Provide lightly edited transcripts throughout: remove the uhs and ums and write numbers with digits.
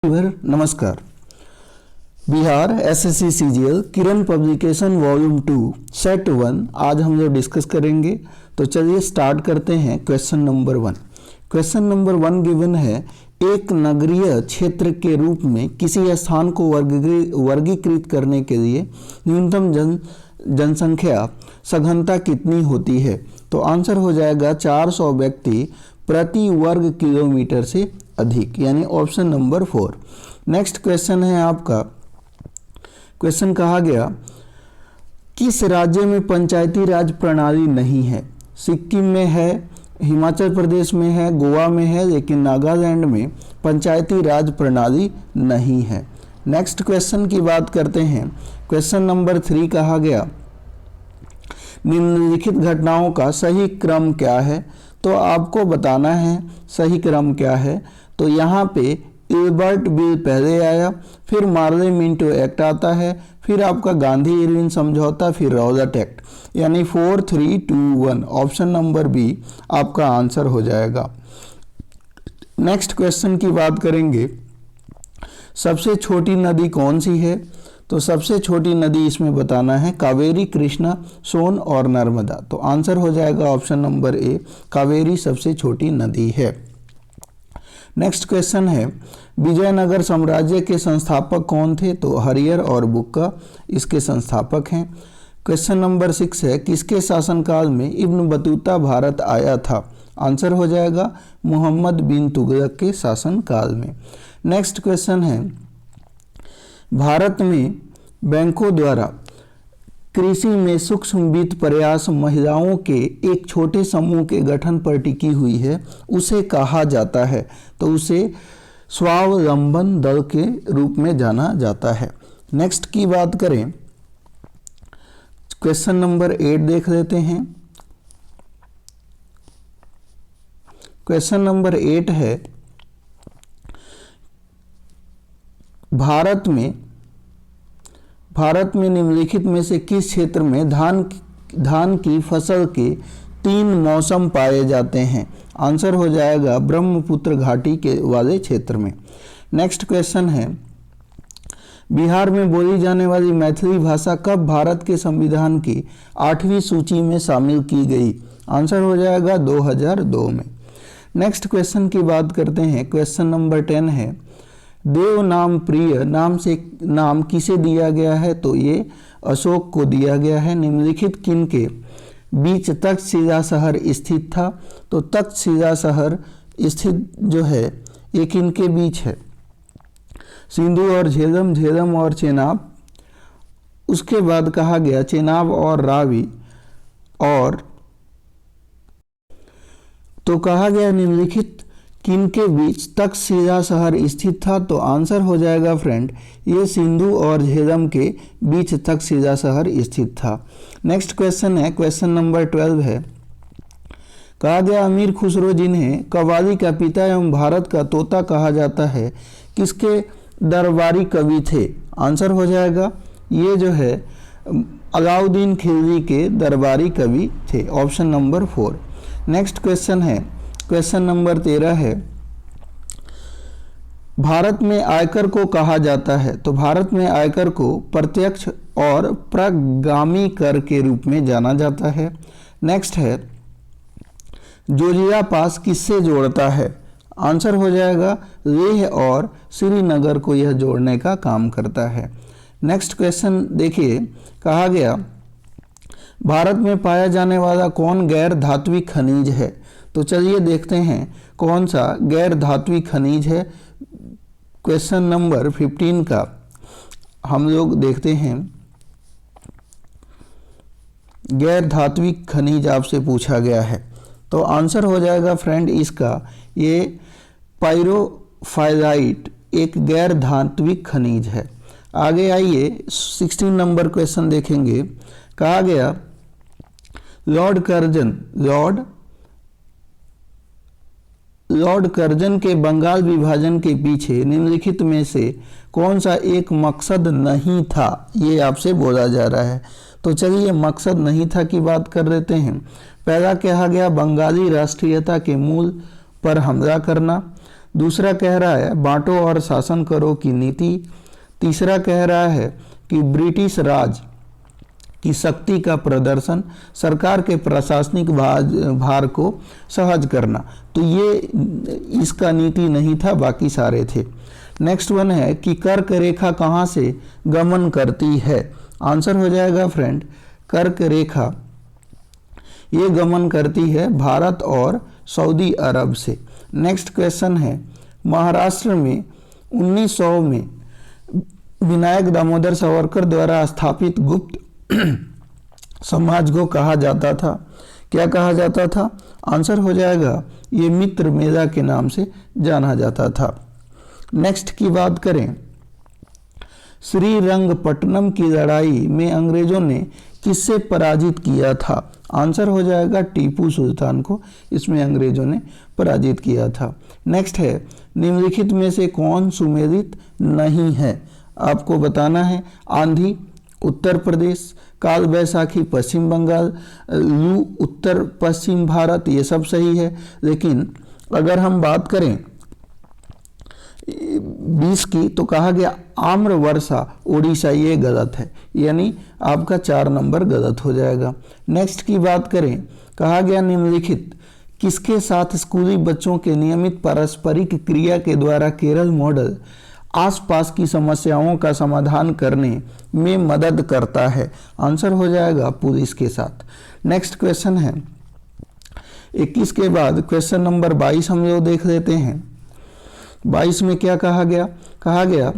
नमस्कार। Bihar SSC CGL किरण publication volume 2 set 1 आज हम लोग डिस्कस करेंगे। तो चलिए स्टार्ट करते हैं। Question number 1। Question number 1 given है, एक नगरीय क्षेत्र के रूप में किसी स्थान को वर्गीकृत करने के लिए न्यूनतम जनसंख्या सघनता कितनी होती है। तो आंसर हो जाएगा 400 व्यक्ति प्रति वर्ग किलोमीटर से अधिक, यानी ऑप्शन नंबर 4। नेक्स्ट क्वेश्चन है आपका। क्वेश्चन कहा गया, किस राज्य में पंचायती राज प्रणाली नहीं है। सिक्किम में है, हिमाचल प्रदेश में है, गोवा में है, लेकिन नागालैंड में पंचायती राज प्रणाली नहीं है। नेक्स्ट क्वेश्चन की बात करते हैं। क्वेश्चन नंबर 3 कहा गया, निम्नलिखित घटनाओं का सही क्रम क्या है। तो आपको बताना है सही क्रम क्या है। तो यहाँ पे इल्बर्ट बिल पहले आया, फिर मार्ले मिंटो एक्ट आता है, फिर आपका गांधी इरविन समझौता, फिर रॉजर्ट एक्ट, यानी 4, 3, 2, 1। ऑप्शन नंबर बी आपका आंसर हो जाएगा। नेक्स्ट क्वेश्चन की बात करेंगे, सबसे छोटी नदी कौन सी है। तो सबसे छोटी नदी इसमें बताना है कावेरी, कृष्णा, सोन और नर्मदा। तो आंसर हो जाएगा ऑप्शन नंबर ए, कावेरी सबसे छोटी नदी है। नेक्स्ट क्वेश्चन है, विजयनगर साम्राज्य के संस्थापक कौन थे। तो हरिहर और बुक्का इसके संस्थापक हैं। क्वेश्चन नंबर 6 है, किसके शासनकाल में इब्न बतूता भारत आया था। आंसर हो जाएगा मोहम्मद बिन तुगलक के शासनकाल में। नेक्स्ट क्वेश्चन है, भारत में बैंकों द्वारा कृषि में सूक्ष्म वित्त प्रयास महिलाओं के एक छोटे समूह के गठन पर टिकी हुई है, उसे कहा जाता है। तो उसे स्वावलंबन दल के रूप में जाना जाता है। नेक्स्ट की बात करें, क्वेश्चन नंबर 8 देख लेते हैं। क्वेश्चन नंबर 8 है, भारत में निम्नलिखित में से किस क्षेत्र में धान की फसल के 3 मौसम पाए जाते हैं। आंसर हो जाएगा ब्रह्मपुत्र घाटी के वाले क्षेत्र में। नेक्स्ट क्वेश्चन है, बिहार में बोली जाने वाली मैथिली भाषा कब भारत के संविधान की 8वीं सूची में शामिल की गई। आंसर हो जाएगा 2002 में। नेक्स्ट क्वेश्चन की बात करते हैं। क्वेश्चन नंबर 10 है, देव नाम प्रिय नाम किसे दिया गया है। तो ये अशोक को दिया गया है। निम्नलिखित किन के बीच तक्षशिला शहर स्थित था। तो तक्षशिला शहर स्थित जो है ये किनके बीच है, सिंधु और झेलम, झेलम और चेनाब। उसके बाद कहा गया चेनाब और रावी, और तो कहा गया निम्नलिखित किनके बीच तक्षशिला शहर स्थित था। तो आंसर हो जाएगा फ्रेंड, ये सिंधु और झेलम के बीच तक्षशिला शहर स्थित था। नेक्स्ट क्वेश्चन है, क्वेश्चन नंबर 12 है, कहा गया अमीर खुसरो जिन्हें कव्वाली का पिता एवं भारत का तोता कहा जाता है, किसके दरबारी कवि थे। आंसर हो जाएगा ये जो है अलाउद्दीन खिलजी के दरबारी कवि थे। Option number 4। नेक्स्ट क्वेश्चन है, क्वेश्चन नंबर 13 है, भारत में आयकर को कहा जाता है। तो भारत में आयकर को प्रत्यक्ष और प्रगामी कर के रूप में जाना जाता है। नेक्स्ट है, जोजिया पास किससे जोड़ता है। आंसर हो जाएगा लेह और श्रीनगर को यह जोड़ने का काम करता है। नेक्स्ट क्वेश्चन देखिए, कहा गया भारत में पाया जाने वाला कौन गैर धात्विक खनिज है। तो चलिए देखते हैं कौन सा गैर धात्विक खनिज है। क्वेश्चन नंबर 15 का हम लोग देखते हैं। गैर धात्विक खनिज आपसे पूछा गया है, तो आंसर हो जाएगा फ्रेंड इसका ये पायरोफाइलाइट एक गैर धात्विक खनिज है। आगे आइए 16 नंबर क्वेश्चन देखेंगे। कहा गया लॉर्ड कर्जन के बंगाल विभाजन के पीछे निम्नलिखित में से कौन सा एक मकसद नहीं था, ये आपसे बोला जा रहा है। तो चलिए मकसद नहीं था की बात कर लेते हैं। पहला कहा गया बंगाली राष्ट्रीयता के मूल पर हमला करना। दूसरा कह रहा है बांटो और शासन करो की नीति। तीसरा कह रहा है कि ब्रिटिश राज की शक्ति का प्रदर्शन, सरकार के प्रशासनिक भार को सहज करना। तो ये इसका नीति नहीं था, बाकी सारे थे। नेक्स्ट वन है कि कर्क रेखा कहाँ से गमन करती है। आंसर हो जाएगा फ्रेंड, कर्क रेखा ये गमन करती है भारत और सऊदी अरब से। नेक्स्ट क्वेश्चन है महाराष्ट्र में 1900 में विनायक दामोदर सावरकर द्वारा स्थापित गुप्त समाज को कहा जाता था, क्या कहा जाता था। आंसर हो जाएगा ये मित्र मेला के नाम से जाना जाता था। नेक्स्ट की बात करें, श्रीरंगपट्टनम की लड़ाई में अंग्रेजों ने किससे पराजित किया था। आंसर हो जाएगा टीपू सुल्तान को इसमें अंग्रेजों ने पराजित किया था। नेक्स्ट है निम्नलिखित में से कौन सुमेलित नहीं है, आपको बताना है। आंधी उत्तर प्रदेश, काल बैसाखी पश्चिम बंगाल, लू उत्तर पश्चिम भारत, ये सब सही है। लेकिन अगर हम बात करें 20 की तो कहा गया आम्र वर्षा ओडिशा, ये गलत है, यानी आपका 4 नंबर गलत हो जाएगा। नेक्स्ट की बात करें, कहा गया निम्नलिखित किसके साथ स्कूली बच्चों के नियमित पारस्परिक क्रिया के द्वारा केरल मॉडल आसपास की समस्याओं का समाधान करने में मदद करता है। आंसर हो जाएगा पुलिस के साथ। नेक्स्ट क्वेश्चन है 21 के बाद क्वेश्चन नंबर 22 हम लोग देख लेते हैं। 22 में क्या कहा गया, कहा गया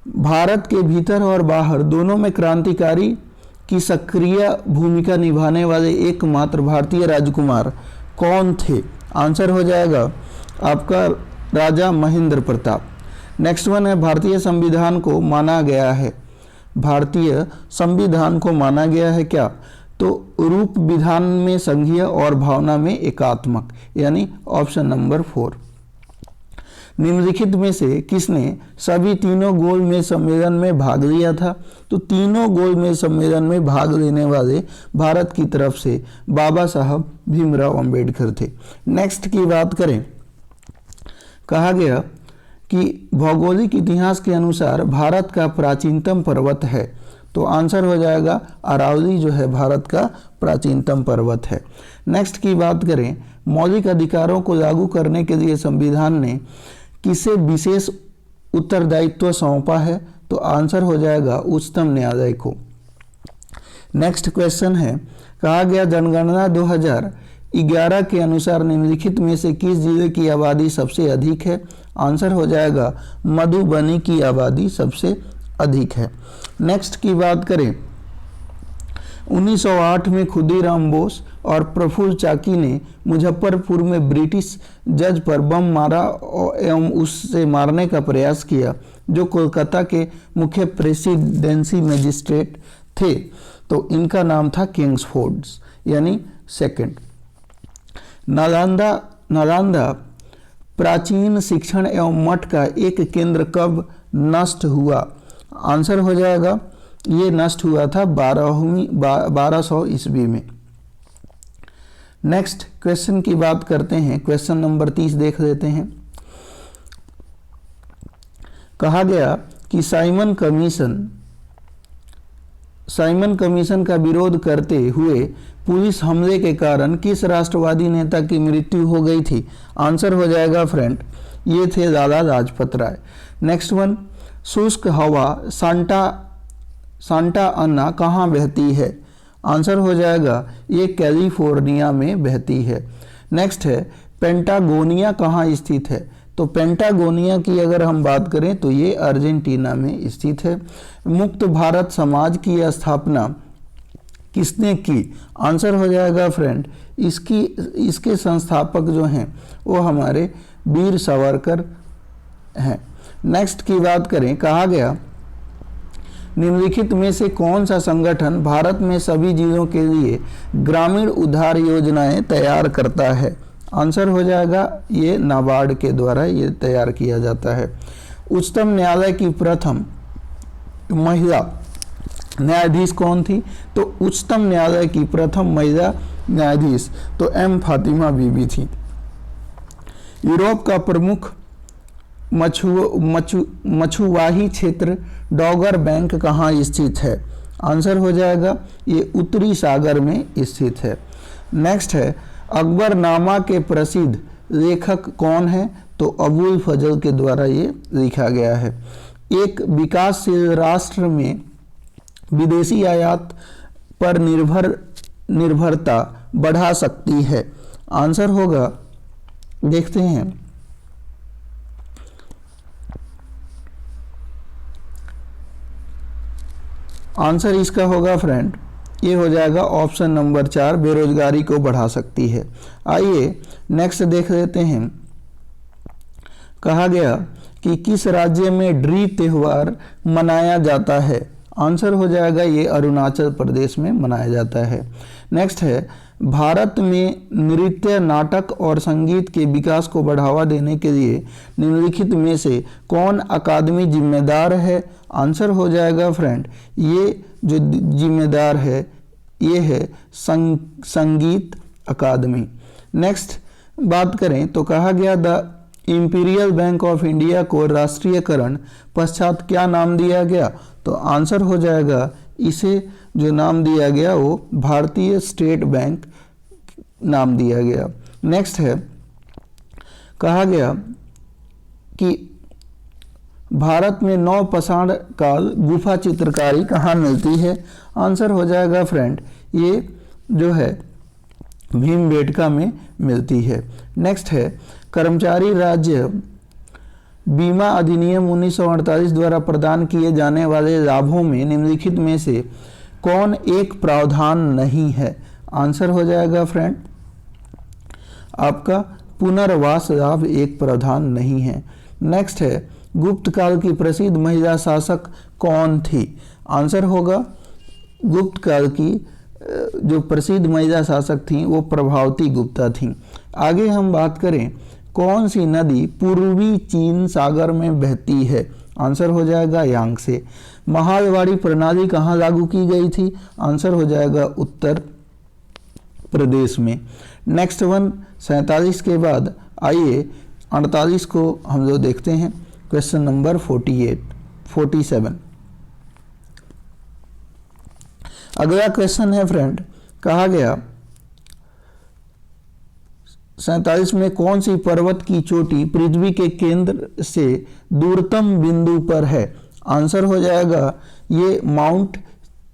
भारत के भीतर और बाहर दोनों में क्रांतिकारी की सक्रिय भूमिका निभाने वाले एकमात्र भारतीय राजकुमार कौन थे। आंसर हो जाएगा आपका राजा महेंद्र प्रताप। नेक्स्ट वन है भारतीय संविधान को माना गया है, भारतीय संविधान को माना गया है क्या, तो रूप विधान में संघीय और भावना में एकात्मक, यानी ऑप्शन नंबर 4। निम्नलिखित में से किसने सभी तीनों गोलमेज सम्मेलन में भाग लिया था, तो तीनों गोलमेज सम्मेलन में भाग लेने वाले भारत की तरफ से बाबा साहब भीमराव अंबेडकर थे। नेक्स्ट की बात करें, कहा गया कि भौगोलिक इतिहास के अनुसार भारत का प्राचीनतम पर्वत है, तो आंसर हो जाएगा अरावली जो है भारत का प्राचीनतम पर्वत है। नेक्स्ट की बात करें, मौलिक अधिकारों को लागू करने के लिए संविधान ने किसे विशेष उत्तरदायित्व सौंपा है, तो आंसर हो जाएगा उच्चतम न्यायालय को। नेक्स्ट क्वेश्चन है, कहा गया जनगणना 2011 के अनुसार निम्नलिखित में से किस जिले की आबादी सबसे अधिक है। आंसर हो जाएगा मधुबनी की आबादी सबसे अधिक है। नेक्स्ट की बात करें, 1908 में खुदीराम बोस और प्रफुल्ल चाकी ने मुजफ्फरपुर में ब्रिटिश जज पर बम मारा एवं उससे मारने का प्रयास किया, जो कोलकाता के मुख्य प्रेसिडेंसी मजिस्ट्रेट थे, तो इनका नाम था किंग्सफोर्ड, यानी सेकंड। नालंदा प्राचीन शिक्षण एवं मठ का एक केंद्र कब नष्ट हुआ। आंसर हो जाएगा ये नष्ट हुआ था 1200 ईस्वी में। नेक्स्ट क्वेश्चन की बात करते हैं, क्वेश्चन नंबर 30 देख लेते हैं। कहा गया कि साइमन कमीशन का विरोध करते हुए पुलिस हमले के कारण किस राष्ट्रवादी नेता की मृत्यु हो गई थी। आंसर हो जाएगा फ्रेंड ये थे लाला लाजपत राय। नेक्स्ट वन, शुष्क हवा सांता अन्ना कहाँ बहती है। आंसर हो जाएगा ये कैलिफोर्निया में बहती है। नेक्स्ट है पेंटागोनिया कहाँ स्थित है, तो पेंटागोनिया की अगर हम बात करें तो ये अर्जेंटीना में स्थित है। मुक्त भारत समाज की स्थापना किसने की। आंसर हो जाएगा फ्रेंड इसके संस्थापक जो हैं वो हमारे वीर सावरकर हैं। नेक्स्ट की बात करें, कहा गया निम्नलिखित में से कौन सा संगठन भारत में सभी जिलों के लिए ग्रामीण उद्धार योजनाएं तैयार करता है। आंसर हो जाएगा ये नाबार्ड के द्वारा ये तैयार किया जाता है। उच्चतम न्यायालय की प्रथम महिला न्यायाधीश कौन थी, तो उच्चतम न्यायालय की प्रथम महिला न्यायाधीश तो एम फातिमा बीबी थी। यूरोप का प्रमुख मछुवाही क्षेत्र डॉगर बैंक कहाँ स्थित है? आंसर हो जाएगा ये उत्तरी सागर में स्थित है। नेक्स्ट है अकबरनामा के प्रसिद्ध लेखक कौन है? तो अबुल फजल के द्वारा ये लिखा गया है। एक विकासशील राष्ट्र में विदेशी आयात पर निर्भरता बढ़ा सकती है। आंसर होगा, देखते हैं, आंसर इसका होगा फ्रेंड, ये हो जाएगा ऑप्शन नंबर 4, बेरोजगारी को बढ़ा सकती है। आइए नेक्स्ट देख लेते हैं। कहा गया कि किस राज्य में ड्री त्योहार मनाया जाता है? आंसर हो जाएगा ये अरुणाचल प्रदेश में मनाया जाता है। नेक्स्ट है भारत में नृत्य, नाटक और संगीत के विकास को बढ़ावा देने के लिए निम्नलिखित में से कौन अकादमी जिम्मेदार है? आंसर हो जाएगा फ्रेंड, ये जो जिम्मेदार है ये है संगीत अकादमी। नेक्स्ट बात करें तो कहा गया the imperial bank of India को राष्ट्रीयकरण पश्चात क्या नाम दिया गया? तो आंसर हो जाएगा इसे जो नाम दिया गया वो भारतीय स्टेट बैंक नाम दिया गया। नेक्स्ट है कहा गया कि भारत में नवपाषाण काल गुफा चित्रकारी कहाँ मिलती है? आंसर हो जाएगा फ्रेंड, ये जो है भीमबेटका में मिलती है। नेक्स्ट है कर्मचारी राज्य बीमा अधिनियम 1948 द्वारा प्रदान किए जाने वाले लाभों में निम्नलिखित में से कौन एक प्रावधान नहीं है? आंसर हो जाएगा फ्रेंड आपका पुनर्वास लाभ एक प्रावधान नहीं है। नेक्स्ट है गुप्त काल की प्रसिद्ध महिला शासक कौन थी? आंसर होगा गुप्त काल की जो प्रसिद्ध महिला शासक थी वो प्रभावती गुप्ता थी। आगे हम बात करें कौन सी नदी पूर्वी चीन सागर में बहती है? आंसर हो जाएगा यांगसे। महालवाड़ी प्रणाली कहाँ लागू की गई थी? आंसर हो जाएगा उत्तर प्रदेश में। नेक्स्ट वन 47 के बाद आइए 48 को हम लोग देखते हैं। Question number 47। अगला क्वेश्चन है फ्रेंड, कहा गया 47 में कौन सी पर्वत की चोटी पृथ्वी के केंद्र से दूरतम बिंदु पर है? आंसर हो जाएगा ये माउंट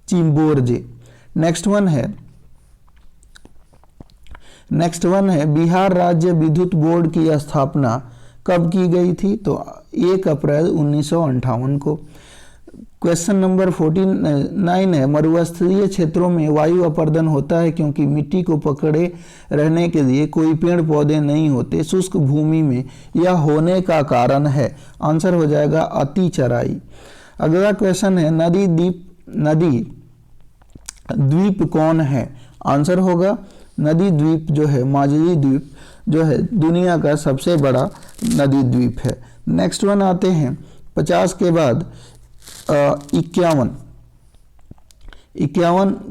चिम्बोरजे। नेक्स्ट वन है बिहार राज्य विद्युत बोर्ड की स्थापना कब की गई थी? तो 1 अप्रैल 1958 को। क्वेश्चन नंबर 49 है मरुस्थलीय क्षेत्रों में वायु अपर्दन होता है क्योंकि मिट्टी को पकड़े रहने के लिए कोई पेड़ पौधे नहीं होते। शुष्क भूमि में यह होने का कारण है? आंसर हो जाएगा अति चराई। अगला क्वेश्चन है नदी द्वीप कौन है? आंसर होगा नदी द्वीप जो है माजुली द्वीप जो है दुनिया का सबसे बड़ा नदी द्वीप है। नेक्स्ट वन आते हैं 50 के बाद 51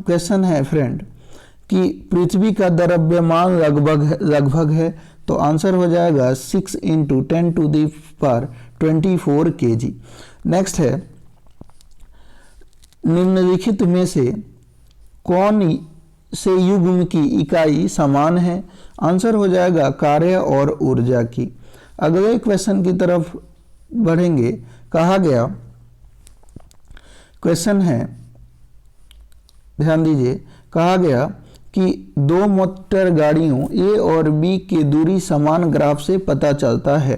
क्वेश्चन है फ्रेंड कि पृथ्वी का द्रव्यमान लगभग है? तो आंसर हो जाएगा 6 × 10⁻24 kg। नेक्स्ट है निम्नलिखित में से कौन से युग्म की इकाई समान है? आंसर हो जाएगा कार्य और ऊर्जा की। अगले क्वेश्चन की तरफ बढ़ेंगे। कहा गया क्वेश्चन है, ध्यान दीजिए, कहा गया कि 2 मोटर गाड़ियों ए और बी की दूरी समान ग्राफ से पता चलता है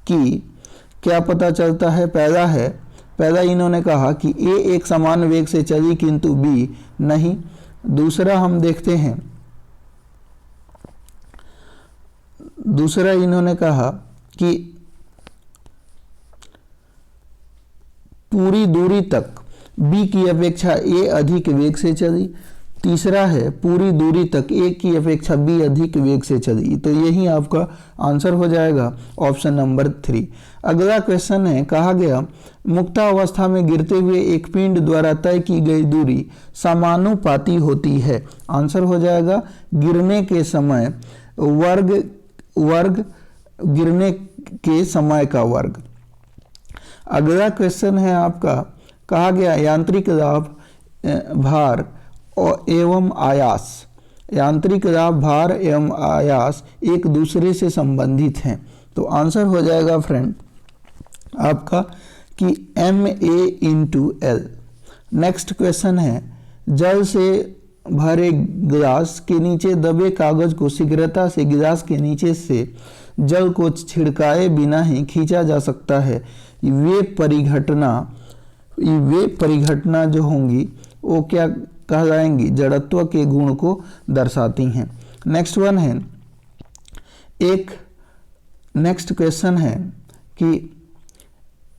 कि क्या पता चलता है? पहला इन्होंने कहा कि ए एक समान वेग से चली किंतु बी नहीं। दूसरा हम देखते हैं, दूसरा इन्होंने कहा कि पूरी दूरी तक बी की अपेक्षा ए अधिक वेग से चली। तीसरा है पूरी दूरी तक ए की अपेक्षा बी अधिक वेग से चली। तो यही आपका आंसर हो जाएगा ऑप्शन नंबर 3। अगला क्वेश्चन है, कहा गया मुक्तावस्था में गिरते हुए एक पिंड द्वारा तय की गई दूरी समानुपाती होती है। आंसर हो जाएगा गिरने के समय वर्ग गिरने के समय का वर्ग। अगला क्वेश्चन है आपका, कहा गया यांत्रिक दाब, भार एवं आयास। यांत्रिक दाब, भार एवं आयास एक दूसरे से संबंधित हैं। तो आंसर हो जाएगा फ्रेंड आपका कि MA/L। नेक्स्ट क्वेश्चन है, जल से भरे गिलास के नीचे दबे कागज को शीघ्रता से गिलास के नीचे से जल को छिड़काए बिना ही खींचा जा सकता है। वे परिघटना जो होंगी वो क्या कहलाएंगी? जड़त्व के गुण को दर्शाती हैं। नेक्स्ट क्वेश्चन है कि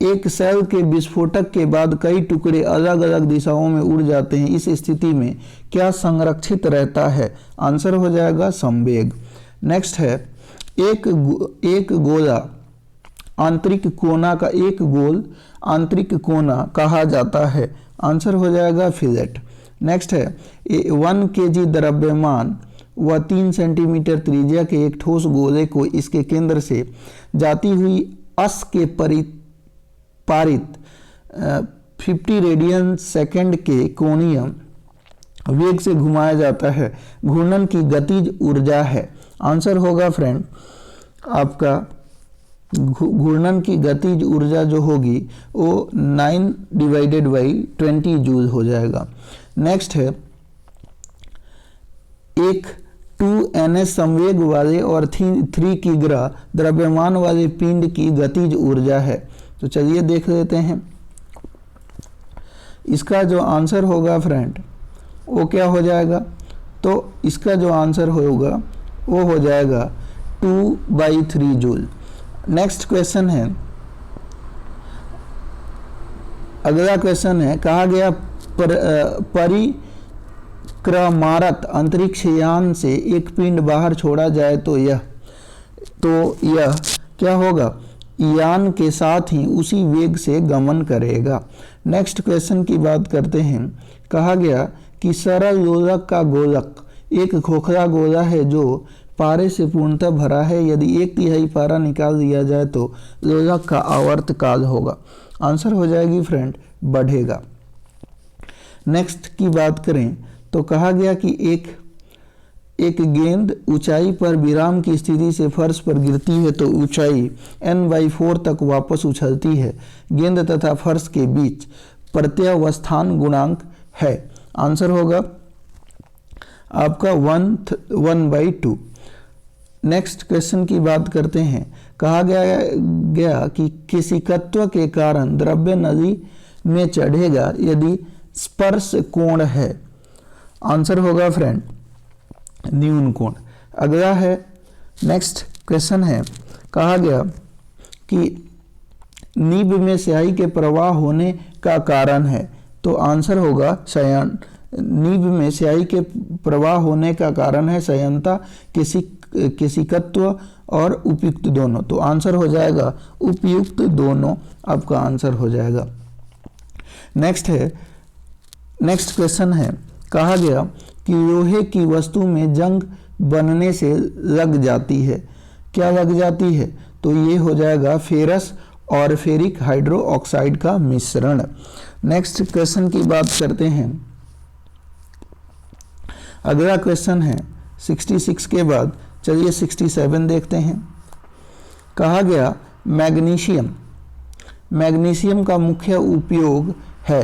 एक सेल के विस्फोटक के बाद कई टुकड़े अलग अलग दिशाओं में उड़ जाते हैं। इस स्थिति में क्या संरक्षित रहता है? आंसर हो जाएगा संवेग। नेक्स्ट है, एक गोला आंतरिक कोना का एक गोल आंतरिक कोना कहा जाता है। आंसर हो जाएगा फिलेट। नेक्स्ट है, 1 kg द्रव्यमान व 3 सेंटीमीटर त्रिज्या के एक ठोस गोले को इसके केंद्र से जाती हुई अस के पारित 50 रेडियन सेकंड के कोणीय वेग से घुमाया जाता है। घूर्णन की गतिज ऊर्जा है। आंसर होगा फ्रेंड आपका घूर्णन की गतिज ऊर्जा जो होगी वो 9/20 जूल हो जाएगा। नेक्स्ट है, एक 2ns संवेग वाले और 3 किग्रा द्रव्यमान वाले पिंड की गतिज ऊर्जा है। तो चलिए देख लेते हैं। इसका जो आंसर होगा फ्रेंड वो क्या हो जाएगा? तो इसका जो आंसर होगा वो हो जाएगा 2/3 जूल। नेक्स्ट क्वेश्चन है, अगला क्वेश्चन है, कहा गया परिक्रमारत अंतरिक्ष यान से एक पिंड बाहर छोड़ा जाए तो यह क्या होगा? यान के साथ ही उसी वेग से गमन करेगा। नेक्स्ट क्वेश्चन की बात करते हैं। कहा गया कि सरल लोलक का गोलक एक खोखला गोला है जो पारे से पूर्णतः भरा है। यदि 1/3 पारा निकाल दिया जाए तो लोलक का आवर्त काल होगा। आंसर हो जाएगी फ्रेंड बढ़ेगा। नेक्स्ट की बात करें तो कहा गया कि एक गेंद ऊंचाई पर विराम की स्थिति से फर्श पर गिरती है तो ऊंचाई n/4 तक वापस उछलती है। गेंद तथा फर्श के बीच प्रत्यावस्थान गुणांक है। आंसर होगा आपका 1/2। नेक्स्ट क्वेश्चन की बात करते हैं। कहा गया कि किसिकत्व के कारण द्रव्य नली में चढ़ेगा यदि स्पर्श कोण है। आंसर होगा फ्रेंड न्यून कोण। अगला है, नेक्स्ट क्वेश्चन है, कहा गया कि नीब में स्याही के प्रवाह होने का कारण है। तो आंसर होगा नीब में स्याही के प्रवाह होने का कारण है संयंता, किसिकत्व और उपयुक्त दोनों। तो आंसर हो जाएगा उपयुक्त दोनों, आपका आंसर हो जाएगा। नेक्स्ट क्वेश्चन है, कहा गया कि लोहे की वस्तु में जंग बनने से लग जाती है। क्या लग जाती है? तो ये हो जाएगा फेरस और फेरिक हाइड्रो ऑक्साइड का मिश्रण। नेक्स्ट क्वेश्चन की बात करते हैं। अगला क्वेश्चन है 66 के बाद चलिए 67 देखते हैं। कहा गया मैग्नीशियम का मुख्य उपयोग है।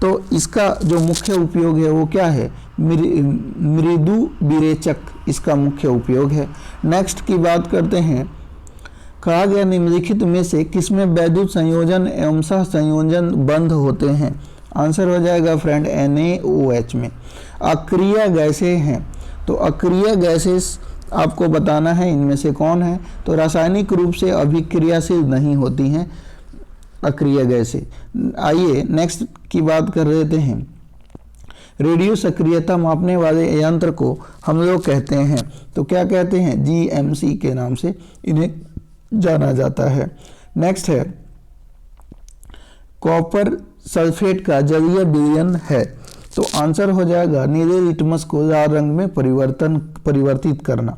तो इसका जो मुख्य उपयोग है वो क्या है? मृदु विरेचक इसका मुख्य उपयोग है। नेक्स्ट की बात करते हैं। कहा गया निम्नलिखित में से किसमें वैद्युत संयोजन एवं सह संयोजन बंद होते हैं? आंसर हो जाएगा फ्रेंड NaOH में। अक्रिय गैसें हैं तो अक्रिय गैसेस आपको बताना है इनमें से कौन है। तो रासायनिक रूप से अभिक्रियाशील नहीं होती हैं अक्रिय गैसें। आइए नेक्स्ट की बात कर लेते हैं। रेडियो सक्रियता मापने वाले यंत्र को हम लोग कहते हैं तो क्या कहते हैं? GMC के नाम से इन्हें जाना जाता है। नेक्स्ट है कॉपर सल्फेट का जलीय विलयन है। तो आंसर हो जाएगा नीले लिटमस को लाल रंग में परिवर्तित करना।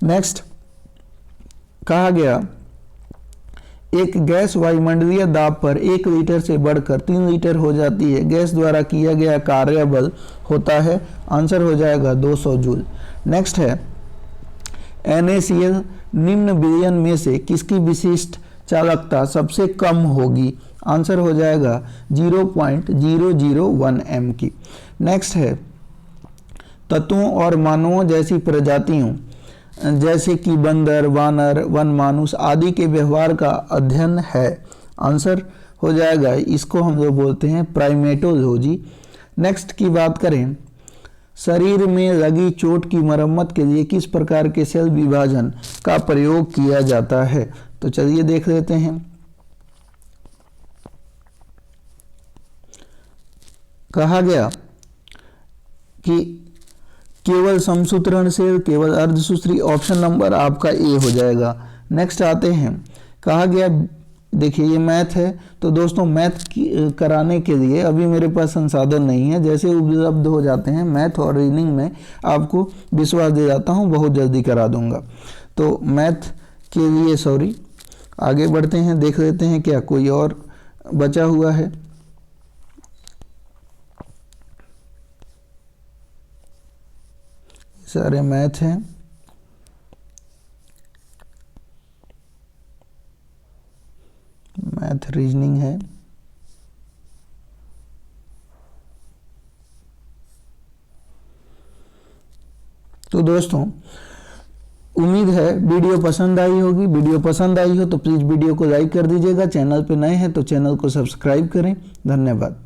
नेक्स्ट कहा गया एक गैस वायुमंडलीय दाब पर 1 लीटर से बढ़कर 3 लीटर हो जाती है, गैस द्वारा किया गया कार्यबल होता है, आंसर हो जाएगा 200 जूल। नेक्स्ट है NaCl निम्न विलयन में से किसकी विशिष्ट चालकता सबसे कम होगी, आंसर हो जाएगा 0.001 m की। नेक्स्ट है तत्वों और मानवों जैसी प्रजातियों जैसे कि बंदर, वानर, वन मानुष आदि के व्यवहार का अध्ययन है, आंसर हो जाएगा, इसको हम लोग बोलते हैं प्राइमेटोलॉजी। नेक्स्ट की बात करें, शरीर में लगी चोट की मरम्मत के लिए किस प्रकार के सेल विभाजन का प्रयोग किया जाता है, तो चलिए देख लेते हैं। कहा गया कि केवल समसूत्रण सेल, केवल अर्धसूत्री, ऑप्शन नंबर आपका ए हो जाएगा। नेक्स्ट आते हैं, कहा गया देखिए ये मैथ है, तो दोस्तों मैथ कराने के लिए अभी मेरे पास संसाधन नहीं है, जैसे उपलब्ध हो जाते हैं मैथ और रीजनिंग में आपको विश्वास दे जाता हूँ बहुत जल्दी करा दूंगा। तो मैथ के लिए सॉरी, आगे बढ़ते हैं, देख लेते हैं क्या कोई और बचा हुआ है। सारे मैथ हैं, मैथ रीजनिंग है। तो दोस्तों उम्मीद है वीडियो पसंद आई होगी। वीडियो पसंद आई हो तो प्लीज़ वीडियो को लाइक कर दीजिएगा। चैनल पे नए हैं तो चैनल को सब्सक्राइब करें। धन्यवाद।